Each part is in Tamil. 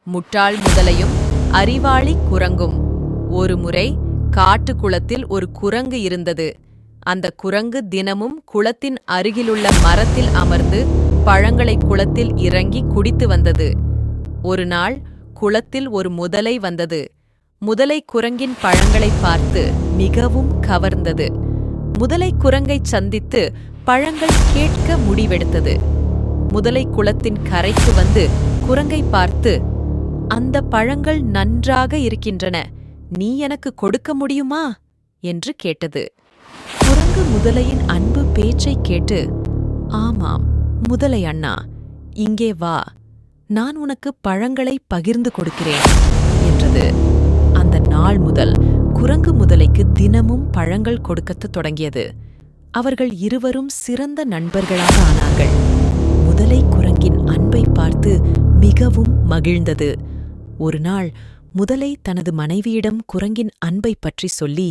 முட்டாள் முதலையும் அறிவாளி குரங்கும். ஒருமுறை காட்டுக்குளத்தில் ஒரு குரங்கு இருந்தது. அந்த குரங்கு தினமும் குளத்தின் அருகிலுள்ள மரத்தில் அமர்ந்து பழங்களை குளத்தில் இறங்கி குடித்து வந்தது. ஒரு நாள் குளத்தில் ஒரு முதலை வந்தது. முதலை குரங்கின் பழங்களை பார்த்து மிகவும் கவர்ந்தது. முதலை குரங்கைச் சந்தித்து பழங்கள் கேட்க முடிவெடுத்தது. முதலை குளத்தின் கரைக்கு வந்து குரங்கை பார்த்து, அந்த பழங்கள் நன்றாக இருக்கின்றன, நீ எனக்கு கொடுக்க முடியுமா என்று கேட்டது. குரங்கு முதலையின் அன்பு பேச்சைக் கேட்டு, ஆமாம் முதலை அண்ணா, இங்கே வா, நான் உனக்கு பழங்களை பகிர்ந்து கொடுக்கிறேன் என்றது. அந்த நாள் முதல் குரங்கு முதலைக்கு தினமும் பழங்கள் கொடுக்கத் தொடங்கியது. அவர்கள் இருவரும் சிறந்த நண்பர்களாக ஆனார்கள். முதலை குரங்கின் அன்பை பார்த்து மிகவும் மகிழ்ந்தது. ஒரு நாள் முதலை தனது மனைவியிடம் குரங்கின் அன்பை பற்றி சொல்லி,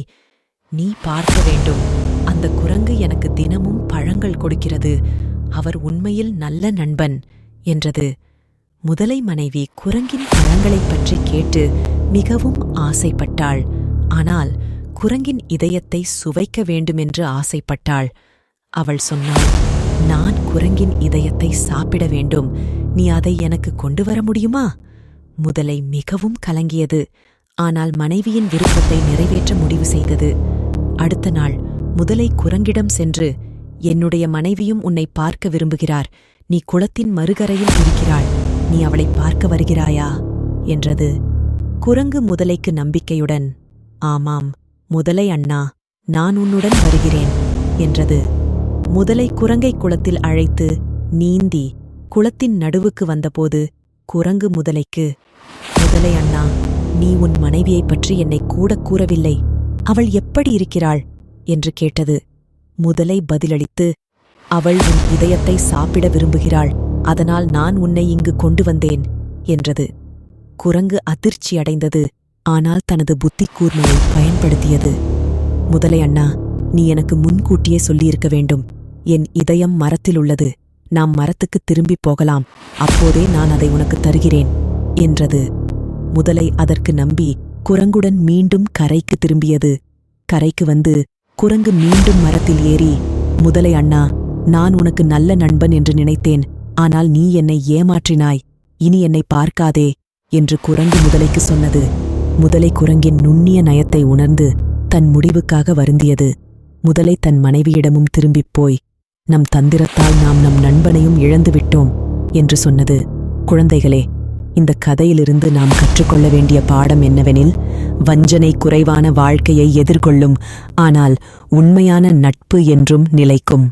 நீ பார்க்க வேண்டும், அந்த குரங்கு எனக்கு தினமும் பழங்கள் கொடுக்கிறது, அவர் உண்மையில் நல்ல நண்பன் என்றது. முதலை மனைவி குரங்கின் பழங்களைப் பற்றி கேட்டு மிகவும் ஆசைப்பட்டாள். ஆனால் குரங்கின் இதயத்தை சுவைக்க வேண்டுமென்று ஆசைப்பட்டாள். அவள் சொன்னாள், நான் குரங்கின் இதயத்தை சாப்பிட வேண்டும், நீ அதை எனக்கு கொண்டு வர முடியுமா? முதலை மிகவும் கலங்கியது. ஆனால் மனைவியின் விருப்பத்தை நிறைவேற்ற முடிவு செய்தது. அடுத்த நாள் முதலை குரங்கிடம் சென்று, என்னுடைய மனைவியும் உன்னை பார்க்க விரும்புகிறார், நீ குளத்தின் மறுகரையில் இருக்கிறாள், நீ அவளை பார்க்க வருகிறாயா என்றது. குரங்கு முதலைக்கு நம்பிக்கையுடன், ஆமாம் முதலை அண்ணா, நான் உன்னுடன் வருகிறேன் என்றது. முதலை குரங்கை குளத்தில் அழைத்து நீந்தி குளத்தின் நடுவுக்கு வந்தபோது குரங்கு முதலைக்கு, முதலை அண்ணா, நீ உன் மனைவியைப் பற்றி என்னை கூட கூறவில்லை, அவள் எப்படி இருக்கிறாள் என்று கேட்டது. முதலை பதிலளித்து, அவள் உன் இதயத்தை சாப்பிட விரும்புகிறாள், அதனால் நான் உன்னை இங்கு கொண்டு வந்தேன் என்றது. குரங்கு அதிர்ச்சியடைந்தது. ஆனால் தனது புத்தி கூர்மையை பயன்படுத்தியது. முதலை அண்ணா, நீ எனக்கு முன்கூட்டியே சொல்லியிருக்க வேண்டும், என் இதயம் மரத்தில் உள்ளது, நாம் மரத்துக்கு திரும்பி போகலாம், அப்போதே நான் அதை உனக்கு தருகிறேன் என்றது. முதலை அதற்கு நம்பி குரங்குடன் மீண்டும் கரைக்கு திரும்பியது. கரைக்கு வந்து குரங்கு மீண்டும் மரத்தில் ஏறி, முதலை அண்ணா, நான் உனக்கு நல்ல நண்பன் என்று நினைத்தேன், ஆனால் நீ என்னை ஏமாற்றினாய், இனி என்னை பார்க்காதே என்று குரங்கு முதலைக்கு சொன்னது. முதலை குரங்கின் நுண்ணிய நயத்தை உணர்ந்து தன் முடிவுக்காக வருந்தியது. முதலை தன் மனைவியிடமும் திரும்பிப் போய், நம் தந்திரத்தால் நாம் நம் நண்பனையும் இழந்துவிட்டோம் என்று சொன்னது. குழந்தைகளே, இந்த கதையிலிருந்து நாம் கற்றுக்கொள்ள வேண்டிய பாடம் என்னவெனில், வஞ்சனை குறைவான வாழ்க்கையை எதிர்கொள்ளும், ஆனால் உண்மையான நட்பு என்றும் நிலைக்கும்.